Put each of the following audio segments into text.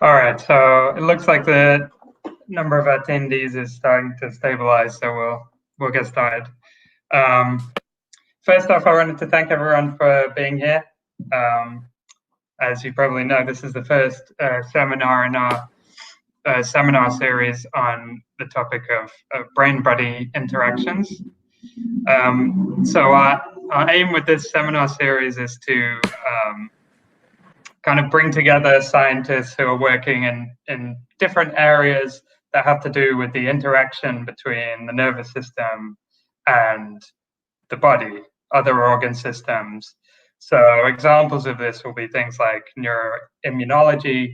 All right, so it looks like the number of attendees is starting to stabilize, so we'll get started. First off, I wanted to thank everyone for being here. As you probably know, this is the first seminar in our seminar series on the topic of brain-body interactions. So our aim with this seminar series is to kind of bring together scientists who are working in different areas that have to do with the interaction between the nervous system and the body, other organ systems. So examples of this will be things like neuroimmunology,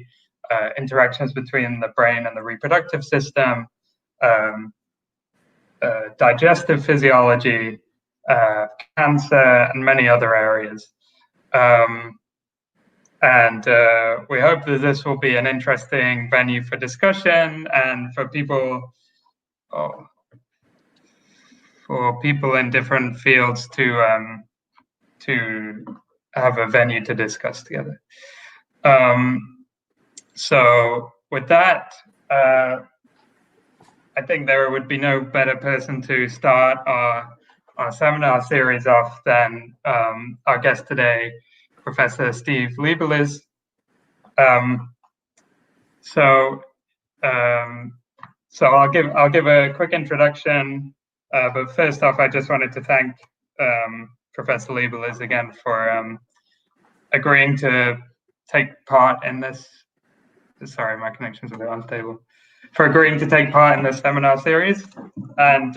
interactions between the brain and the reproductive system, digestive physiology, cancer, and many other areas. And we hope that this will be an interesting venue for discussion and for people in different fields to have a venue to discuss together. So with that, I think there would be no better person to start our seminar series off than our guest today, Professor Steve Liberles. So I'll give a quick introduction, but first off, I just wanted to thank Professor Liberles again for agreeing to take part in this. Sorry, my connection's a bit unstable. For agreeing to take part in this seminar series and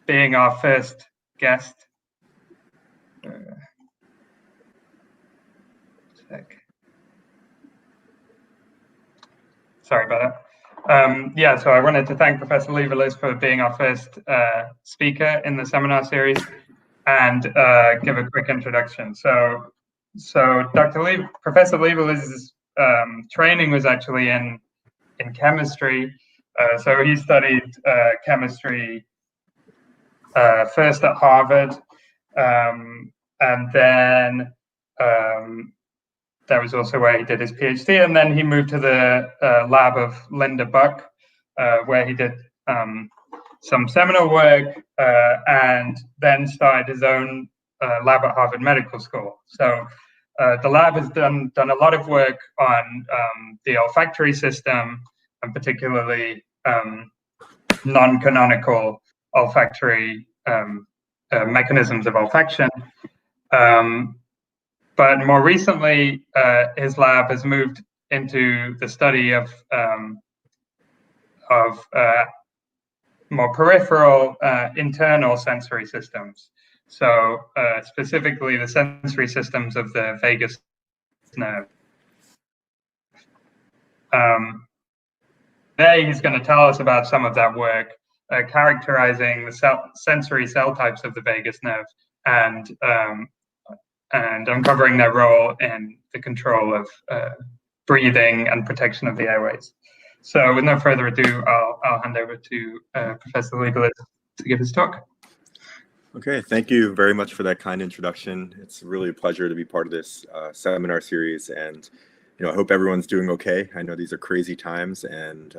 being our first guest. Sorry about that. So I wanted to thank Professor Liberles for being our first speaker in the seminar series and give a quick introduction. So Professor Liberles' training was actually in chemistry. So he studied chemistry first at Harvard, and then that was also where he did his PhD, and then he moved to the lab of Linda Buck, where he did some seminal work, and then started his own lab at Harvard Medical School. So the lab has done a lot of work on the olfactory system, and particularly non-canonical olfactory mechanisms of olfaction. But more recently, his lab has moved into the study of more peripheral internal sensory systems. So specifically the sensory systems of the vagus nerve. Today he's going to tell us about some of that work, characterizing the sensory cell types of the vagus nerve and uncovering their role in the control of breathing and protection of the airways. So with no further ado, I'll hand over to Professor Liberles to give his talk. Okay, thank you very much for that kind introduction. It's really a pleasure to be part of this seminar series, and I hope everyone's doing okay. I know these are crazy times, and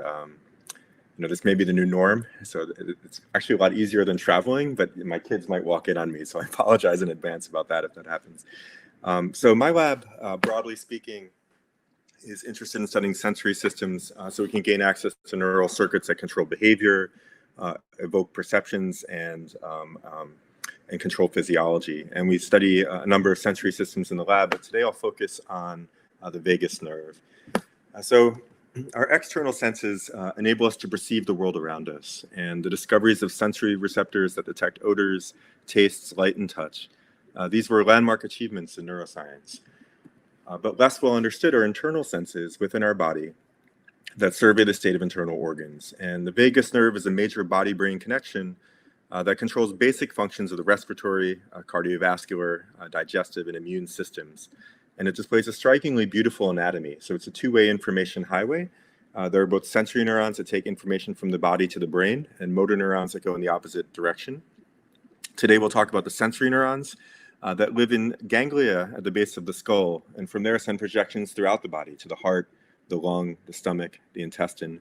this may be the new norm, so it's actually a lot easier than traveling, but my kids might walk in on me, so I apologize in advance about that if that happens. So my lab, broadly speaking, is interested in studying sensory systems so we can gain access to neural circuits that control behavior, evoke perceptions, and control physiology. And we study a number of sensory systems in the lab, but today I'll focus on the vagus nerve. So our external senses enable us to perceive the world around us, and the discoveries of sensory receptors that detect odors, tastes, light, and touch. These were landmark achievements in neuroscience. But less well understood are internal senses within our body that survey the state of internal organs. And the vagus nerve is a major body-brain connection that controls basic functions of the respiratory, cardiovascular, digestive, and immune systems. And it displays a strikingly beautiful anatomy. So it's a two-way information highway. There are both sensory neurons that take information from the body to the brain and motor neurons that go in the opposite direction. Today we'll talk about the sensory neurons that live in ganglia at the base of the skull, and from there send projections throughout the body to the heart, the lung, the stomach, the intestine.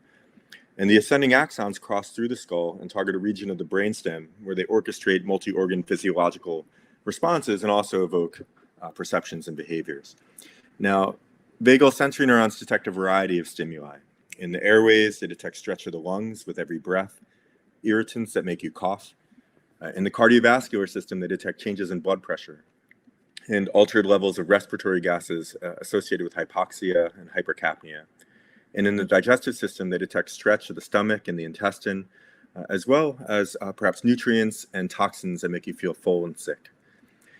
And the ascending axons cross through the skull and target a region of the brainstem where they orchestrate multi-organ physiological responses and also evoke perceptions and behaviors. Now, vagal sensory neurons detect a variety of stimuli. In the airways, they detect stretch of the lungs with every breath, irritants that make you cough. In the cardiovascular system, they detect changes in blood pressure and altered levels of respiratory gases associated with hypoxia and hypercapnia. And in the digestive system, they detect stretch of the stomach and the intestine, as well as perhaps nutrients and toxins that make you feel full and sick.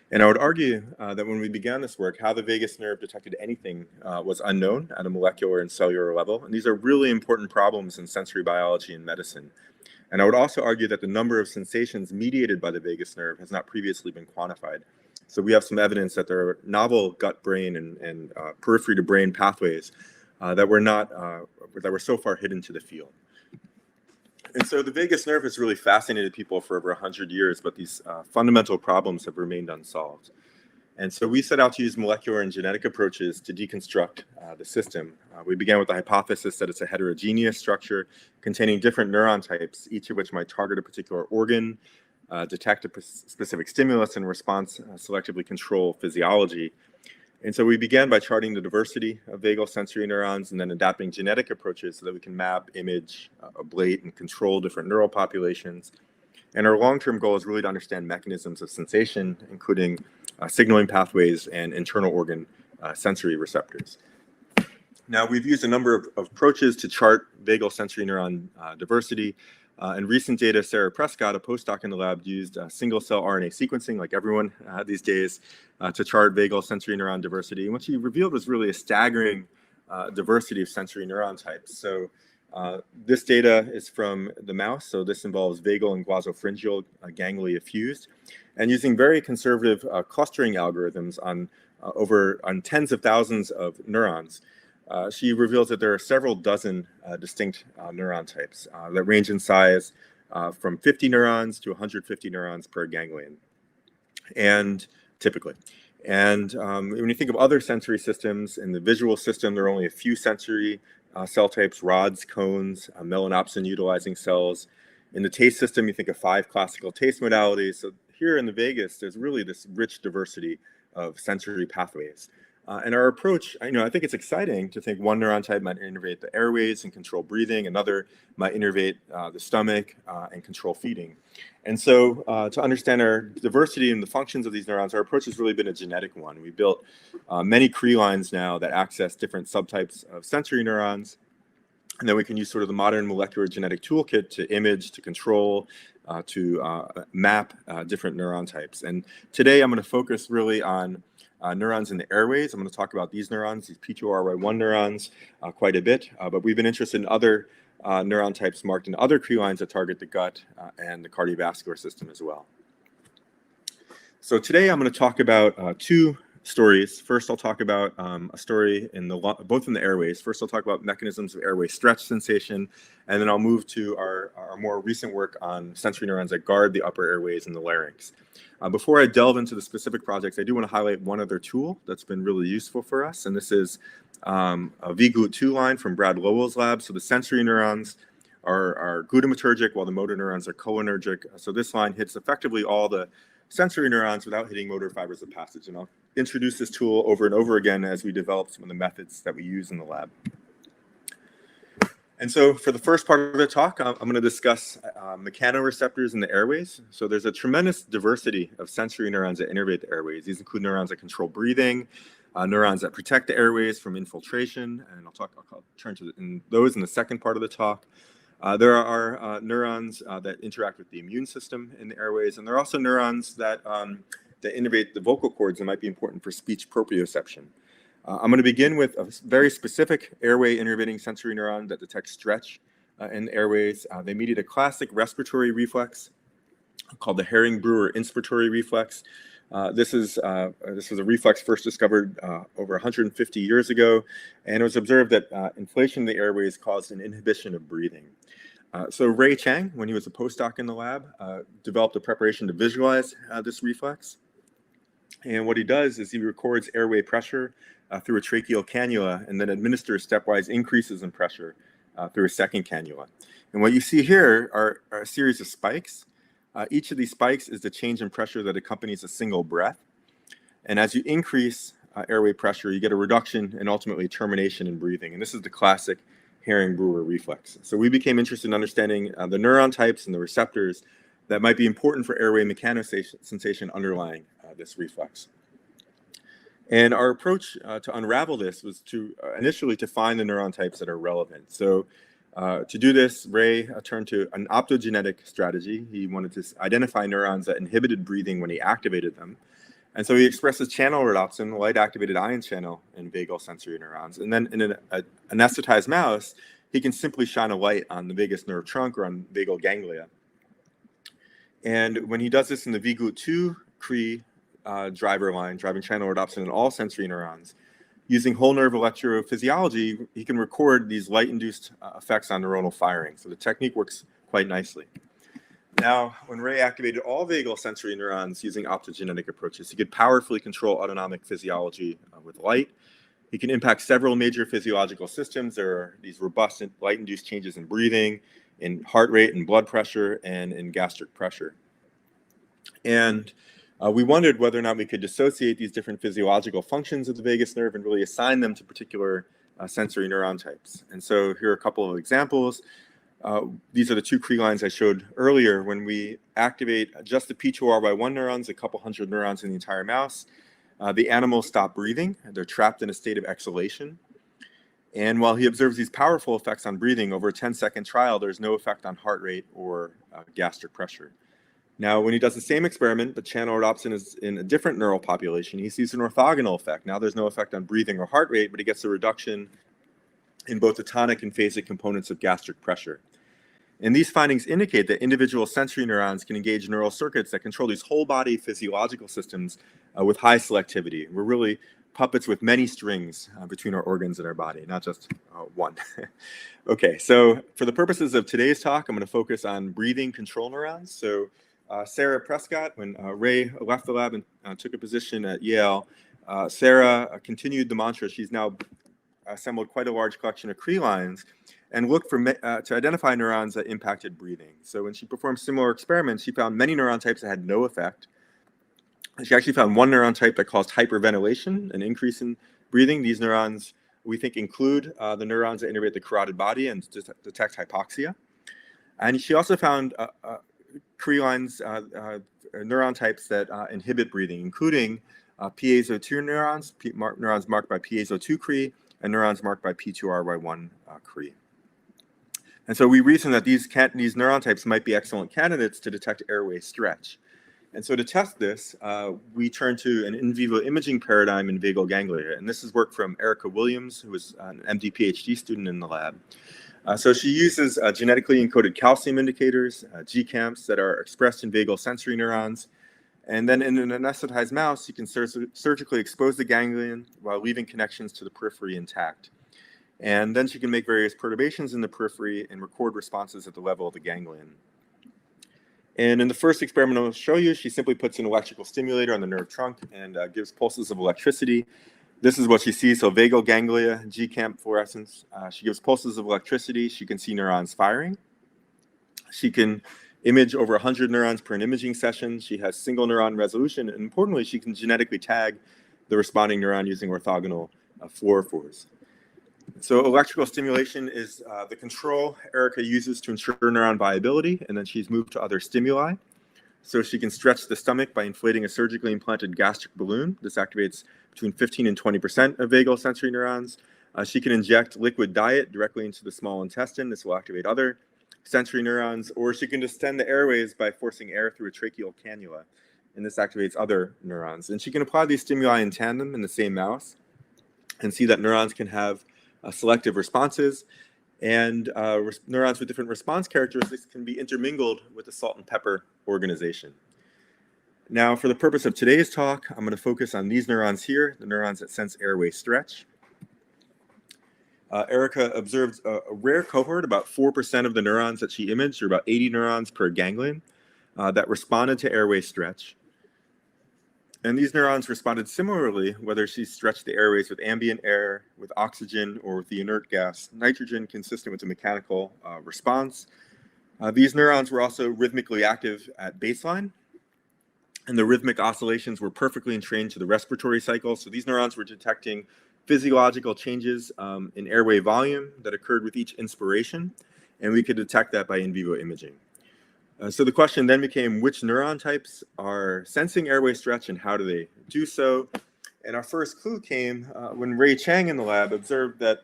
And I would argue that when we began this work, how the vagus nerve detected anything was unknown at a molecular and cellular level. And these are really important problems in sensory biology and medicine. And I would also argue that the number of sensations mediated by the vagus nerve has not previously been quantified. So we have some evidence that there are novel gut-brain and periphery to brain pathways that were so far hidden to the field. And so the vagus nerve has really fascinated people for over 100 years, but these fundamental problems have remained unsolved. And so we set out to use molecular and genetic approaches to deconstruct the system. We began with the hypothesis that it's a heterogeneous structure containing different neuron types, each of which might target a particular organ, detect a specific stimulus, and response selectively control physiology. And so we began by charting the diversity of vagal sensory neurons and then adapting genetic approaches so that we can map, image, ablate, and control different neural populations. And our long-term goal is really to understand mechanisms of sensation, including signaling pathways and internal organ sensory receptors. Now, we've used a number of approaches to chart vagal sensory neuron diversity. And recent data, Sarah Prescott, a postdoc in the lab, used single-cell RNA sequencing, like everyone these days, to chart vagal sensory neuron diversity. And what she revealed was really a staggering diversity of sensory neuron types. So this data is from the mouse. So this involves vagal and glosopharyngeal ganglia fused. And using very conservative clustering algorithms on tens of thousands of neurons, she reveals that there are several dozen distinct neuron types that range in size from 50 neurons to 150 neurons per ganglion, and typically. And when you think of other sensory systems, in the visual system, there are only a few sensory cell types: rods, cones, melanopsin utilizing cells. In the taste system, you think of 5 classical taste modalities. So here in the vagus, there's really this rich diversity of sensory pathways. And our approach, I think it's exciting to think one neuron type might innervate the airways and control breathing, another might innervate the stomach and control feeding. And so to understand our diversity and the functions of these neurons, our approach has really been a genetic one. We built many Cre lines now that access different subtypes of sensory neurons. And then we can use sort of the modern molecular genetic toolkit to image, to control, to map different neuron types. And today I'm going to focus really on neurons in the airways. I'm going to talk about these neurons, these P2RY1 neurons, quite a bit. But we've been interested in other neuron types marked in other Cre lines that target the gut and the cardiovascular system as well. So today I'm going to talk about 2 stories. First, I'll talk about a story both in the airways. First, I'll talk about mechanisms of airway stretch sensation, and then I'll move to our more recent work on sensory neurons that guard the upper airways and the larynx. Before I delve into the specific projects, I do want to highlight one other tool that's been really useful for us, and this is a vGlut2 line from Brad Lowell's lab. So the sensory neurons are glutamatergic, while the motor neurons are cholinergic. So this line hits effectively all the sensory neurons without hitting motor fibers of passage. And I'll introduce this tool over and over again as we develop some of the methods that we use in the lab. And so for the first part of the talk, I'm going to discuss mechanoreceptors in the airways. So there's a tremendous diversity of sensory neurons that innervate the airways. These include neurons that control breathing, neurons that protect the airways from infiltration, and I'll turn to those in the second part of the talk. There are neurons that interact with the immune system in the airways, and there are also neurons that innervate the vocal cords and might be important for speech proprioception. I'm going to begin with a very specific airway innervating sensory neuron that detects stretch in the airways. They mediate a classic respiratory reflex called the Herring-Brewer inspiratory reflex. This was a reflex first discovered over 150 years ago, and it was observed that inflation in the airways caused an inhibition of breathing. So Ray Chang, when he was a postdoc in the lab, developed a preparation to visualize this reflex. And what he does is he records airway pressure through a tracheal cannula and then administers stepwise increases in pressure through a second cannula. And what you see here are a series of spikes. Each of these spikes is the change in pressure that accompanies a single breath. And as you increase airway pressure, you get a reduction and ultimately termination in breathing. And this is the classic Herring-Brewer reflex. So we became interested in understanding the neuron types and the receptors that might be important for airway mechanosensation underlying this reflex. And our approach to unravel this was to initially to find the neuron types that are relevant. So to do this, Ray turned to an optogenetic strategy. He wanted to identify neurons that inhibited breathing when he activated them. And so he expresses channel rhodopsin, light-activated ion channel, in vagal sensory neurons. And then in an anesthetized mouse, he can simply shine a light on the vagus nerve trunk or on vagal ganglia. And when he does this in the VGLUT2 Cree driver line, driving channel rhodopsin in all sensory neurons, using whole nerve electrophysiology, he can record these light-induced effects on neuronal firing. So the technique works quite nicely. Now, when Ray activated all vagal sensory neurons using optogenetic approaches, he could powerfully control autonomic physiology with light. He can impact several major physiological systems. There are these robust light-induced changes in breathing, in heart rate and blood pressure, and in gastric pressure. And we wondered whether or not we could dissociate these different physiological functions of the vagus nerve and really assign them to particular sensory neuron types. And so here are a couple of examples. These are the two Cree lines I showed earlier. When we activate just the P2RY1 neurons, a couple hundred neurons in the entire mouse, the animals stop breathing. They're trapped in a state of exhalation. And while he observes these powerful effects on breathing over a 10-second trial, there's no effect on heart rate or gastric pressure. Now, when he does the same experiment, but channel rhodopsin is in a different neural population, he sees an orthogonal effect. Now there's no effect on breathing or heart rate, but he gets a reduction in both the tonic and phasic components of gastric pressure. And these findings indicate that individual sensory neurons can engage neural circuits that control these whole body physiological systems with high selectivity. We're really puppets with many strings between our organs and our body, not just one. Okay, so for the purposes of today's talk, I'm going to focus on breathing control neurons. So Sarah Prescott, when Ray left the lab and took a position at Yale, Sarah continued the mantra. She's now assembled quite a large collection of Cree lines and looked for to identify neurons that impacted breathing. So when she performed similar experiments, she found many neuron types that had no effect. She actually found one neuron type that caused hyperventilation, an increase in breathing. These neurons, we think, include the neurons that innervate the carotid body and detect hypoxia. And she also found Cree lines, neuron types that inhibit breathing, including piezo2 neurons, neurons marked by piezo2 Cree, and neurons marked by P2RY1 Cree. And so we reasoned that these neuron types might be excellent candidates to detect airway stretch. And so to test this, we turned to an in vivo imaging paradigm in vagal ganglia. And this is work from Erica Williams, who was an MD PhD student in the lab. So she uses genetically encoded calcium indicators, GCAMPs, that are expressed in vagal sensory neurons. And then in an anesthetized mouse, you can surgically expose the ganglion while leaving connections to the periphery intact. And then she can make various perturbations in the periphery and record responses at the level of the ganglion. And in the first experiment I'll show you, she simply puts an electrical stimulator on the nerve trunk and gives pulses of electricity. This is what she sees, so vagal ganglia, GCAMP fluorescence. She gives pulses of electricity. She can see neurons firing. She can image over 100 neurons per an imaging session. She has single neuron resolution. And importantly, she can genetically tag the responding neuron using orthogonal fluorophores. So electrical stimulation is the control Erica uses to ensure neuron viability, and then she's moved to other stimuli. So she can stretch the stomach by inflating a surgically implanted gastric balloon. This activates between 15 and 20% of vagal sensory neurons. She can inject liquid diet directly into the small intestine. This will activate other sensory neurons, or she can distend the airways by forcing air through a tracheal cannula, and this activates other neurons. And she can apply these stimuli in tandem in the same mouse and see that neurons can have selective responses, and neurons with different response characteristics can be intermingled with the salt and pepper organization. Now, for the purpose of today's talk, I'm going to focus on these neurons here, the neurons that sense airway stretch. Erica observed a rare cohort, about 4% of the neurons that she imaged, or about 80 neurons per ganglion, that responded to airway stretch. And these neurons responded similarly, whether she stretched the airways with ambient air, with oxygen, or with the inert gas nitrogen, consistent with the mechanical response. These neurons were also rhythmically active at baseline, and the rhythmic oscillations were perfectly entrained to the respiratory cycle. So these neurons were detecting physiological changes in airway volume that occurred with each inspiration, and we could detect that by in vivo imaging. So the question then became, which neuron types are sensing airway stretch and how do they do so? And our first clue came when Ray Chang in the lab observed that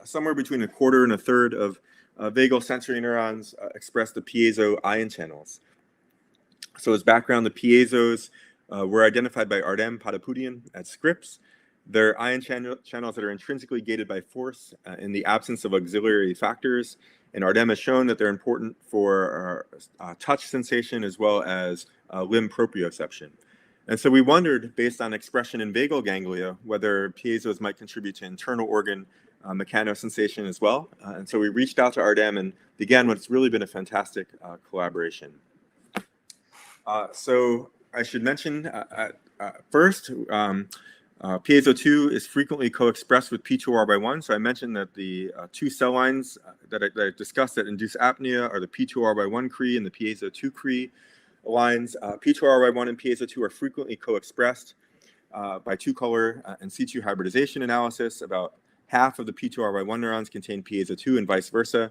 somewhere between a quarter and a third of vagal sensory neurons express the piezo ion channels. So as background, the piezos were identified by Ardem Patapoutian at Scripps. They're ion channels that are intrinsically gated by force in the absence of auxiliary factors. And Ardem has shown that they're important for touch sensation as well as limb proprioception. And so we wondered, based on expression in vagal ganglia, whether piezos might contribute to internal organ mechanosensation as well. And so we reached out to Ardem and began what's really been a fantastic collaboration. So I should mention first, piezo2 is frequently co-expressed with P2R1. So I mentioned that the two cell lines that I discussed that induce apnea are the P2R1 Cre and the piezo2 Cre lines. P2R1 and piezo2 are frequently co-expressed by two-color and C2 hybridization analysis. About half of the P2R1 neurons contain piezo2 and vice versa.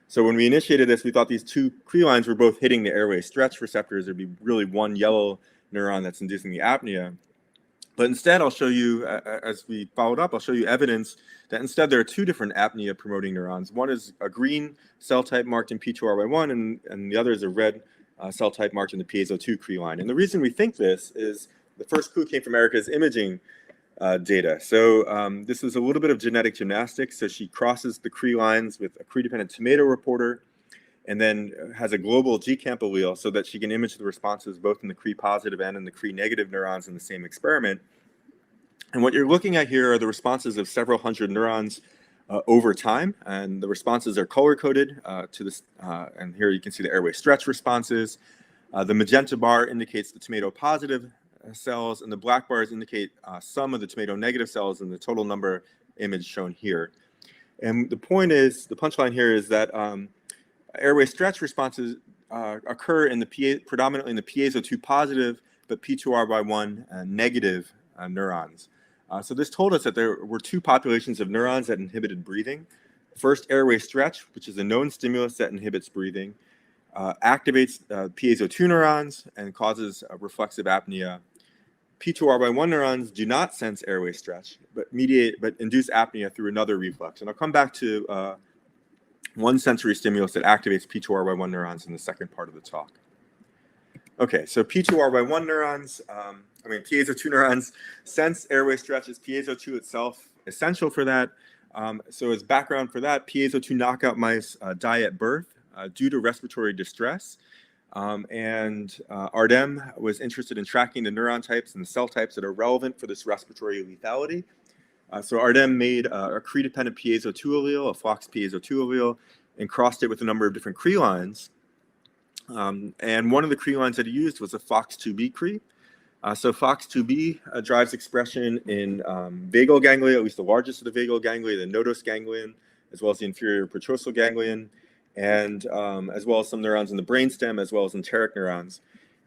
So when we initiated this, we thought these two Cre lines were both hitting the airway stretch receptors. There'd be really one yellow neuron that's inducing the apnea. But instead, I'll show you, as we followed up, I'll show you evidence that instead there are two different apnea-promoting neurons. One is a green cell type marked in P2R1, and the other is a red cell type marked in the piezo2 Cre line. And the reason we think this is the first clue came from Erica's imaging data. So this is a little bit of genetic gymnastics. So she crosses the Cre lines with a Cre-dependent tomato reporter and then has a global GCAMP allele so that she can image the responses both in the Cre positive and in the Cre negative neurons in the same experiment. And what you're looking at here are the responses of several hundred neurons over time, and the responses are color-coded to this, and here you can see the airway stretch responses. The magenta bar indicates the tomato positive cells, and the black bars indicate some of the tomato negative cells and the total number image shown here. And the point is, the punchline here is that airway stretch responses occur in predominantly in the piezo2 positive, but P2R1 negative neurons. So this told us that there were two populations of neurons that inhibited breathing. First, airway stretch, which is a known stimulus that inhibits breathing, activates piezo2 neurons and causes reflexive apnea. P2R1 neurons do not sense airway stretch, but induce apnea through another reflex. And I'll come back to one sensory stimulus that activates P2R1 neurons in the second part of the talk. Okay, so P2R1 neurons, piezo2 neurons sense airway stretches. Piezo2 itself essential for that. So as background for that, piezo2 knockout mice die at birth due to respiratory distress. And Ardem was interested in tracking the neuron types and the cell types that are relevant for this respiratory lethality. So Ardem made a Cre-dependent piezo2 allele, a FOX piezo2 allele, and crossed it with a number of different Cre lines. And one of the Cre lines that he used was a FOX2B Cre. So FOX2B drives expression in vagal ganglia, at least the largest of the vagal ganglia, the nodose ganglion, as well as the inferior petrosal ganglion, and as well as some neurons in the brainstem, as well as enteric neurons.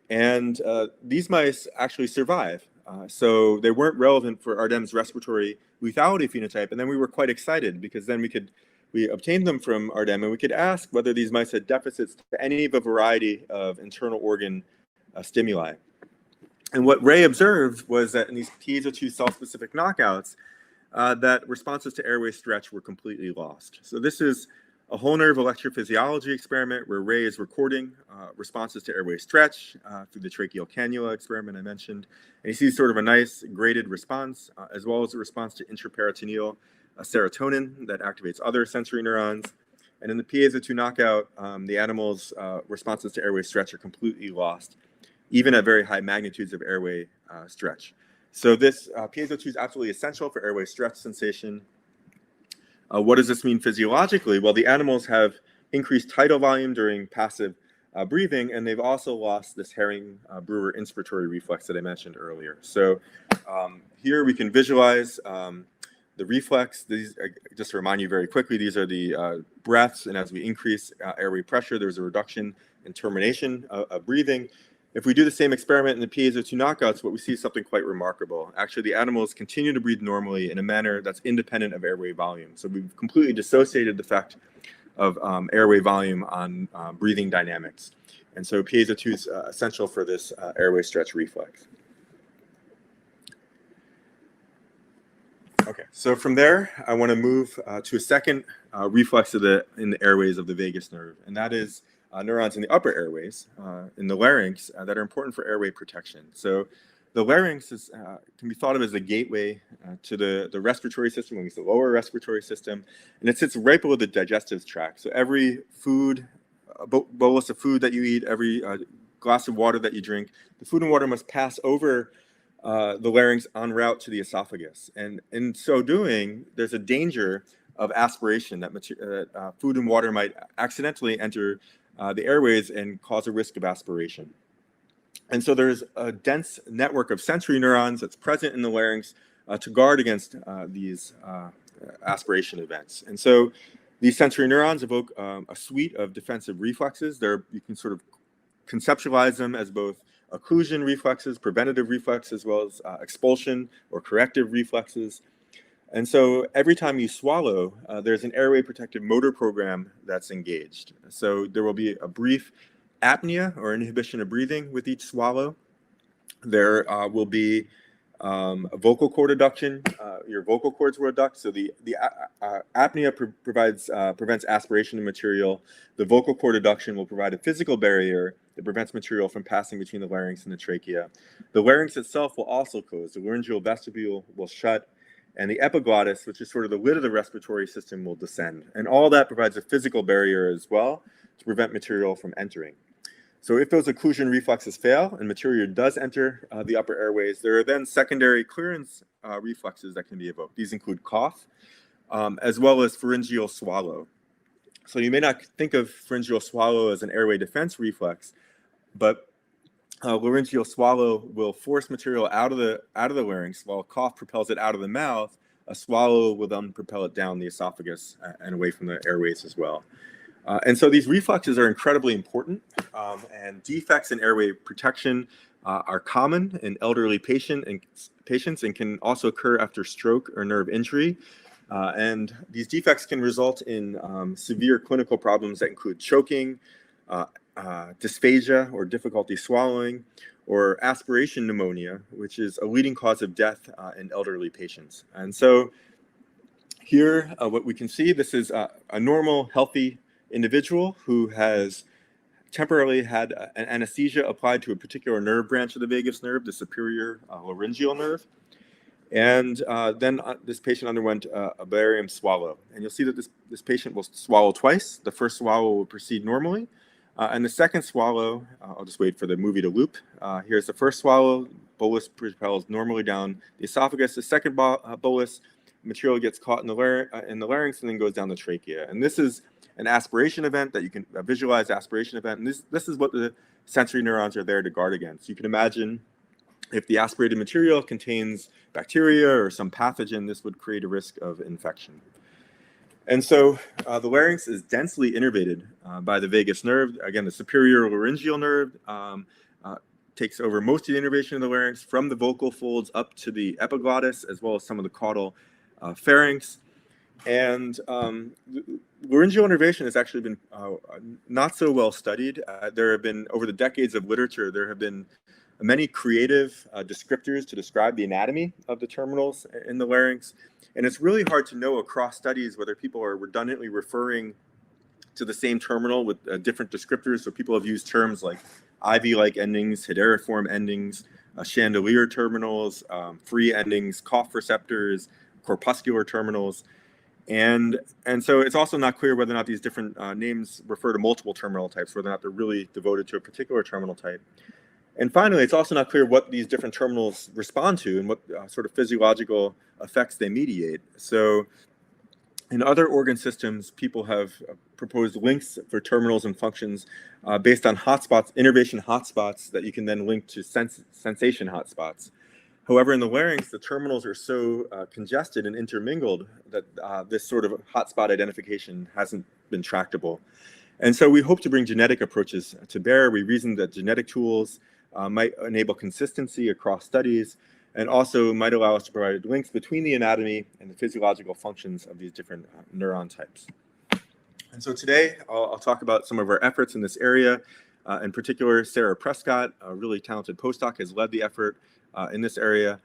And these mice actually survive. So they weren't relevant for Ardem's respiratory lethality phenotype. And then we were quite excited because then we obtained them from Ardem and we could ask whether these mice had deficits to any of a variety of internal organ stimuli. And what Ray observed was that in these piezo2 cell-specific knockouts, that responses to airway stretch were completely lost. So this is a whole nerve electrophysiology experiment where Ray is recording responses to airway stretch through the tracheal cannula experiment I mentioned. And he sees sort of a nice graded response, as well as a response to intraperitoneal serotonin that activates other sensory neurons. And in the piezo2 knockout, the animal's responses to airway stretch are completely lost, even at very high magnitudes of airway stretch. So this piezo2 is absolutely essential for airway stretch sensation. What does this mean physiologically? Well, the animals have increased tidal volume during passive breathing, and they've also lost this Herring-Brewer inspiratory reflex that I mentioned earlier. So here we can visualize the reflex. These, just to remind you very quickly, these are the breaths, and as we increase airway pressure, there's a reduction in termination of breathing. If we do the same experiment in the piezo2 knockouts, what we see is something quite remarkable. Actually, the animals continue to breathe normally in a manner that's independent of airway volume. So we've completely dissociated the effect of airway volume on breathing dynamics. And so piezo2 is essential for this airway stretch reflex. Okay, so from there, I want to move to a second reflex in the airways of the vagus nerve, and that is neurons in the upper airways, in the larynx, that are important for airway protection. So the larynx can be thought of as the gateway to the respiratory system, when we say the lower respiratory system, and it sits right below the digestive tract. So every food, bolus of food that you eat, every glass of water that you drink, the food and water must pass over the larynx en route to the esophagus. And in so doing, there's a danger of aspiration, that food and water might accidentally enter the airways and cause a risk of aspiration. And so there's a dense network of sensory neurons that's present in the larynx to guard against these aspiration events. And so these sensory neurons evoke a suite of defensive reflexes. You can sort of conceptualize them as both occlusion reflexes, preventative reflexes, as well as expulsion or corrective reflexes. And so every time you swallow, there's an airway protective motor program that's engaged. So there will be a brief apnea or inhibition of breathing with each swallow. There will be a vocal cord adduction. Your vocal cords will adduct. So the apnea prevents aspiration of material. The vocal cord adduction will provide a physical barrier that prevents material from passing between the larynx and the trachea. The larynx itself will also close. The laryngeal vestibule will shut, and the epiglottis, which is sort of the lid of the respiratory system, will descend. And all that provides a physical barrier as well to prevent material from entering. So if those occlusion reflexes fail and material does enter the upper airways, there are then secondary clearance reflexes that can be evoked. These include cough, as well as pharyngeal swallow. So you may not think of pharyngeal swallow as an airway defense reflex, but laryngeal swallow will force material out of the larynx, while cough propels it out of the mouth. A swallow will then propel it down the esophagus and away from the airways as well. And so these reflexes are incredibly important, and defects in airway protection are common in elderly patients and can also occur after stroke or nerve injury. And these defects can result in severe clinical problems that include choking, dysphagia or difficulty swallowing, or aspiration pneumonia, which is a leading cause of death in elderly patients. And so here, what we can see, this is a normal, healthy individual who has temporarily had an anesthesia applied to a particular nerve branch of the vagus nerve, the superior laryngeal nerve. And then this patient underwent a barium swallow. And you'll see that this patient will swallow twice. The first swallow will proceed normally. And the second swallow, I'll just wait for the movie to loop. Here's the first swallow. Bolus propels normally down the esophagus. The second bolus, material gets caught in the larynx and then goes down the trachea. And this is an aspiration event that you can visualize, aspiration event. And this is what the sensory neurons are there to guard against. You can imagine if the aspirated material contains bacteria or some pathogen, this would create a risk of infection. And so the larynx is densely innervated by the vagus nerve. Again, the superior laryngeal nerve takes over most of the innervation of the larynx from the vocal folds up to the epiglottis, as well as some of the caudal pharynx. And laryngeal innervation has actually been not so well studied. There have been, over the decades of literature, there have been many creative descriptors to describe the anatomy of the terminals in the larynx. And it's really hard to know across studies whether people are redundantly referring to the same terminal with different descriptors. So people have used terms like ivy-like endings, hederiform endings, chandelier terminals, free endings, cough receptors, corpuscular terminals. And so it's also not clear whether or not these different names refer to multiple terminal types, whether or not they're really devoted to a particular terminal type. And finally, it's also not clear what these different terminals respond to and what sort of physiological effects they mediate. So in other organ systems, people have proposed links for terminals and functions based on hotspots, innervation hotspots that you can then link to sensation hotspots. However, in the larynx, the terminals are so congested and intermingled that this sort of hotspot identification hasn't been tractable. And so we hope to bring genetic approaches to bear. We reasoned that genetic tools might enable consistency across studies and also might allow us to provide links between the anatomy and the physiological functions of these different neuron types. And so today, I'll talk about some of our efforts in this area. In particular, Sarah Prescott, a really talented postdoc, has led the effort in this area.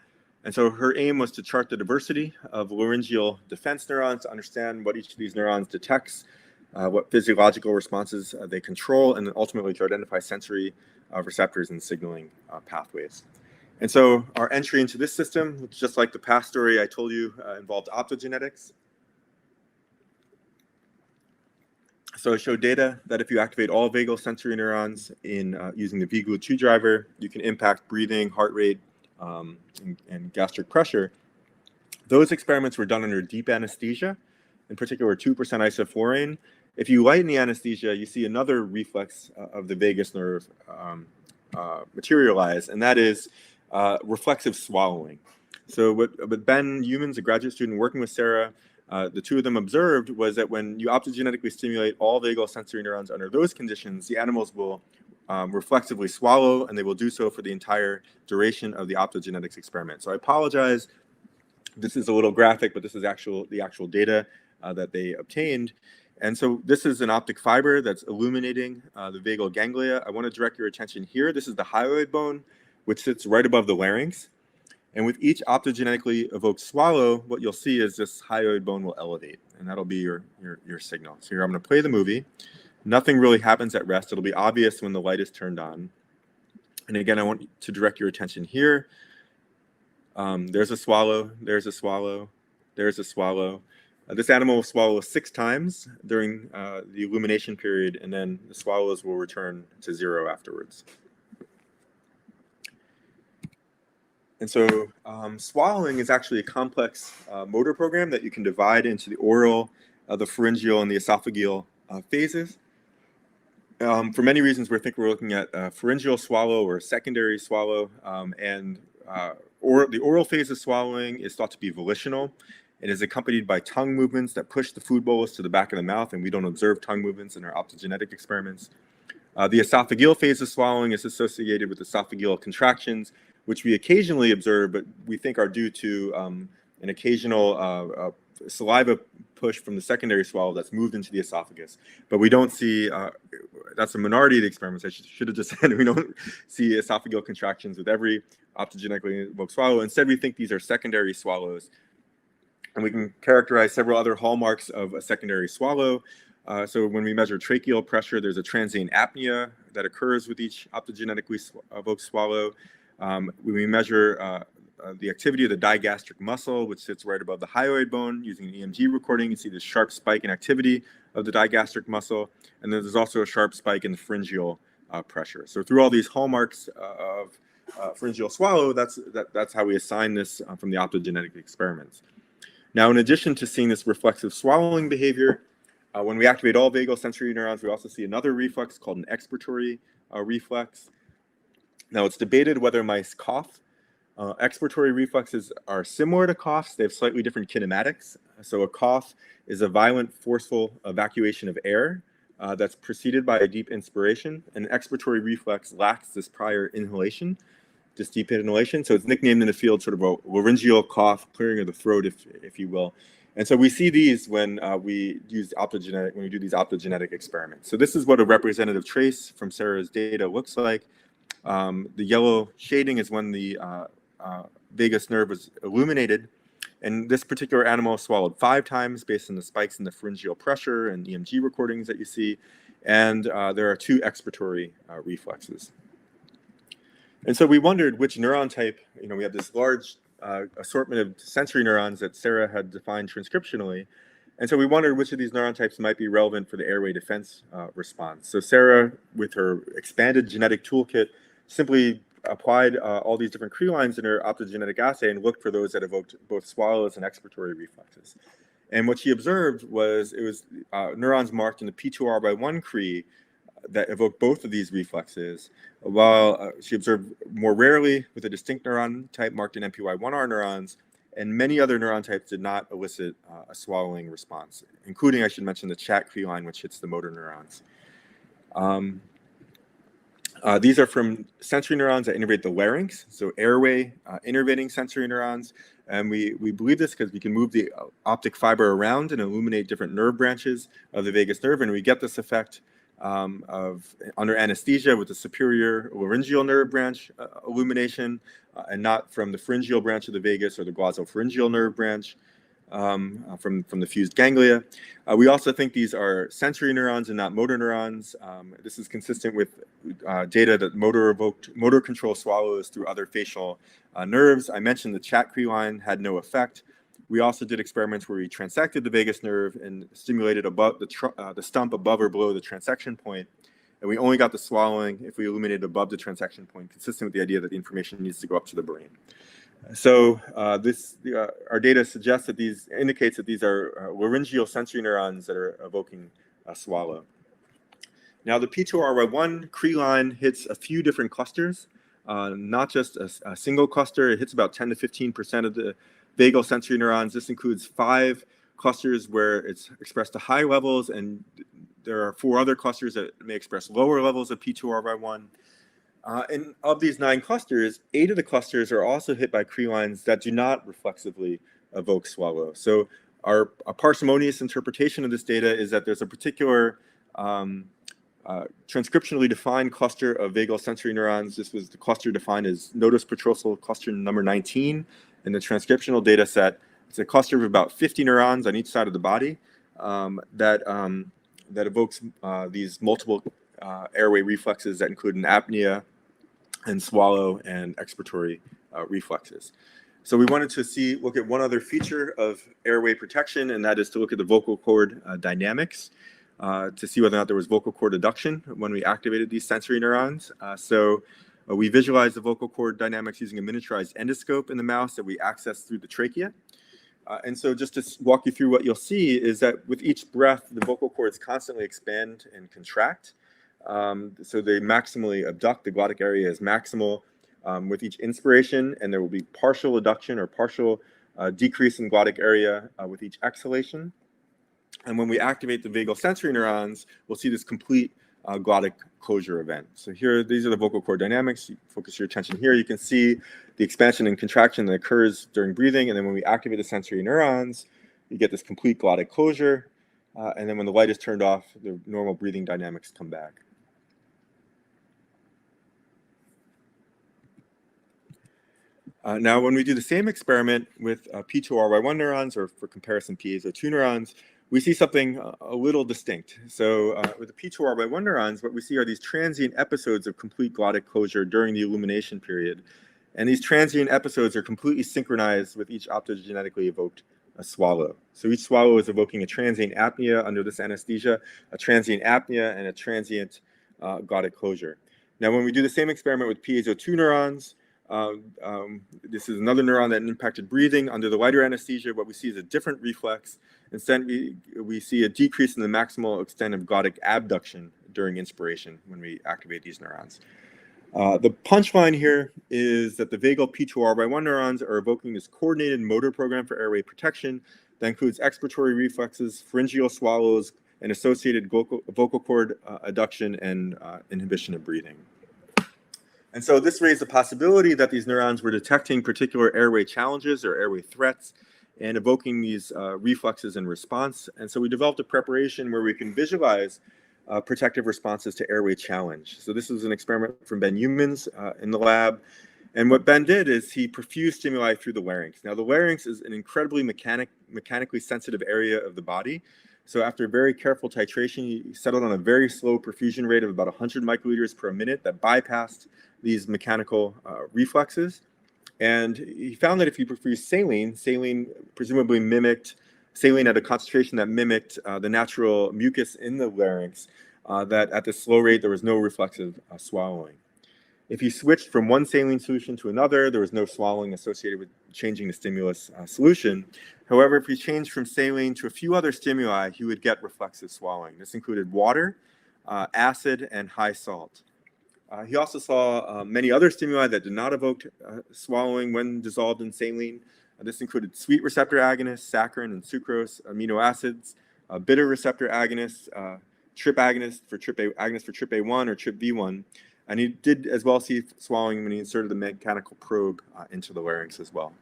And so her aim was to chart the diversity of laryngeal defense neurons, to understand what each of these neurons detects, what physiological responses they control, and then ultimately to identify sensory receptors and signaling pathways. And so our entry into this system, just like the past story I told you, involved optogenetics. So I showed data that if you activate all vagal sensory neurons in using the VGLU2 driver, you can impact breathing, heart rate, and gastric pressure. Those experiments were done under deep anesthesia, in particular 2% isoflurane. If you lighten the anesthesia, you see another reflex of the vagus nerve materialize, and that is reflexive swallowing. So what Ben Humans, a graduate student working with Sarah, the two of them observed was that when you optogenetically stimulate all vagal sensory neurons under those conditions, the animals will reflexively swallow, and they will do so for the entire duration of the optogenetics experiment. So I apologize. This is a little graphic, but this is the actual data that they obtained. And so this is an optic fiber that's illuminating the vagal ganglia. I want to direct your attention here. This is the hyoid bone, which sits right above the larynx. And with each optogenetically evoked swallow, what you'll see is this hyoid bone will elevate, and that'll be your signal. So here I'm going to play the movie. Nothing really happens at rest. It'll be obvious when the light is turned on. And again, I want to direct your attention here. There's a swallow, there's a swallow, there's a swallow. This animal will swallow 6 times during the illumination period, and then the swallows will return to 0 afterwards. And so swallowing is actually a complex motor program that you can divide into the oral, the pharyngeal, and the esophageal phases. For many reasons, we're looking at a pharyngeal swallow or a secondary swallow, the oral phase of swallowing is thought to be volitional. It is accompanied by tongue movements that push the food bolus to the back of the mouth, and we don't observe tongue movements in our optogenetic experiments. The esophageal phase of swallowing is associated with esophageal contractions, which we occasionally observe, but we think are due to an occasional saliva push from the secondary swallow that's moved into the esophagus. But we don't see, that's a minority of the experiments. I should have just said we don't see esophageal contractions with every optogenetically evoked swallow. Instead, we think these are secondary swallows. And we can characterize several other hallmarks of a secondary swallow. So when we measure tracheal pressure, there's a transient apnea that occurs with each optogenetically evoked swallow. When we measure the activity of the digastric muscle, which sits right above the hyoid bone, using an EMG recording, you see this sharp spike in activity of the digastric muscle. And then there's also a sharp spike in the pharyngeal pressure. So through all these hallmarks of pharyngeal swallow, that's how we assign this from the optogenetic experiments. Now, in addition to seeing this reflexive swallowing behavior, when we activate all vagal sensory neurons, we also see another reflex called an expiratory reflex. Now, it's debated whether mice cough. Expiratory reflexes are similar to coughs. They have slightly different kinematics. So a cough is a violent, forceful evacuation of air that's preceded by a deep inspiration. An expiratory reflex lacks this prior inhalation, this deep inhalation. So it's nicknamed in the field sort of a laryngeal cough, clearing of the throat, if you will. And so we see these when we do these optogenetic experiments. So this is what a representative trace from Sarah's data looks like. The yellow shading is when the vagus nerve was illuminated. And this particular animal swallowed 5 times based on the spikes in the pharyngeal pressure and EMG recordings that you see. And there are 2 expiratory reflexes. And so we wondered which neuron type, we have this large assortment of sensory neurons that Sarah had defined transcriptionally. And so we wondered which of these neuron types might be relevant for the airway defense response. So Sarah, with her expanded genetic toolkit, simply applied all these different Cree lines in her optogenetic assay and looked for those that evoked both swallows and expiratory reflexes. And what she observed was it was neurons marked in the P2R1 Cree that evoke both of these reflexes, while she observed more rarely with a distinct neuron type marked in MPY1R neurons, and many other neuron types did not elicit a swallowing response, including, I should mention, the chat Cree line, which hits the motor neurons. These are from sensory neurons that innervate the larynx, so airway innervating sensory neurons. And we believe this because we can move the optic fiber around and illuminate different nerve branches of the vagus nerve, and we get this effect of under anesthesia with the superior laryngeal nerve branch illumination, and not from the pharyngeal branch of the vagus or the glossopharyngeal nerve branch from the fused ganglia. We also think these are sensory neurons and not motor neurons. This is consistent with data that motor control swallows through other facial nerves. I mentioned the chat Cree line had no effect. We also did experiments where we transected the vagus nerve and stimulated above the stump above or below the transection point. And we only got the swallowing if we illuminated above the transection point, consistent with the idea that the information needs to go up to the brain. So our data suggests that indicates that these are laryngeal sensory neurons that are evoking a swallow. Now, the P2R1 Cree line hits a few different clusters, not just a single cluster. It hits about 10 to 15% of the vagal sensory neurons. This includes 5 clusters where it's expressed to high levels, and there are 4 other clusters that may express lower levels of P2R1. And of these 9 clusters, 8 of the clusters are also hit by Cree lines that do not reflexively evoke swallow. So our parsimonious interpretation of this data is that there's a particular transcriptionally defined cluster of vagal sensory neurons. This was the cluster defined as nodus petrosal cluster number 19 in the transcriptional data set. It's a cluster of about 50 neurons on each side of the body that evokes these multiple airway reflexes that include an apnea and swallow and expiratory reflexes. So we wanted to look at one other feature of airway protection, and that is to look at the vocal cord dynamics to see whether or not there was vocal cord adduction when we activated these sensory neurons. We visualized the vocal cord dynamics using a miniaturized endoscope in the mouse that we accessed through the trachea. And so just to walk you through what you'll see is that with each breath, the vocal cords constantly expand and contract. So they maximally abduct. The glottic area is maximal with each inspiration, and there will be partial adduction or partial decrease in glottic area with each exhalation. And when we activate the vagal sensory neurons, we'll see this complete glottic closure event. So here, these are the vocal cord dynamics. You focus your attention here. You can see the expansion and contraction that occurs during breathing. And then when we activate the sensory neurons, you get this complete glottic closure. And then when the light is turned off, the normal breathing dynamics come back. Now, when we do the same experiment with P2RY1 neurons, or for comparison, piezo2 neurons, we see something a little distinct. So with the P2RY1 neurons, what we see are these transient episodes of complete glottic closure during the illumination period. And these transient episodes are completely synchronized with each optogenetically evoked swallow. So each swallow is evoking a transient apnea under this anesthesia, a transient apnea, and a transient glottic closure. Now, when we do the same experiment with piezo2 neurons, this is another neuron that impacted breathing under the lighter anesthesia. What we see is a different reflex. Instead, we see a decrease in the maximal extent of glottic abduction during inspiration when we activate these neurons. The punchline here is that the vagal P2RY1 neurons are evoking this coordinated motor program for airway protection that includes expiratory reflexes, pharyngeal swallows, and associated vocal cord adduction and inhibition of breathing. And so this raised the possibility that these neurons were detecting particular airway challenges or airway threats and evoking these reflexes in response. And so we developed a preparation where we can visualize protective responses to airway challenge. So this was an experiment from Ben Humans in the lab. And what Ben did is he perfused stimuli through the larynx. Now, the larynx is an incredibly mechanically sensitive area of the body. So after very careful titration, he settled on a very slow perfusion rate of about 100 microliters per minute that bypassed these mechanical reflexes. And he found that if you perfuse saline presumably mimicked saline at a concentration that mimicked the natural mucus in the larynx, that at this slow rate, there was no reflexive swallowing. If you switched from one saline solution to another, there was no swallowing associated with changing the stimulus solution. However, if you changed from saline to a few other stimuli, you would get reflexive swallowing. This included water, acid, and high salt. He also saw many other stimuli that did not evoke swallowing when dissolved in saline. This included sweet receptor agonists, saccharin and sucrose, amino acids, bitter receptor agonists, trip agonists for TRPA1 or TRPV1. And he did as well see swallowing when he inserted the mechanical probe into the larynx as well.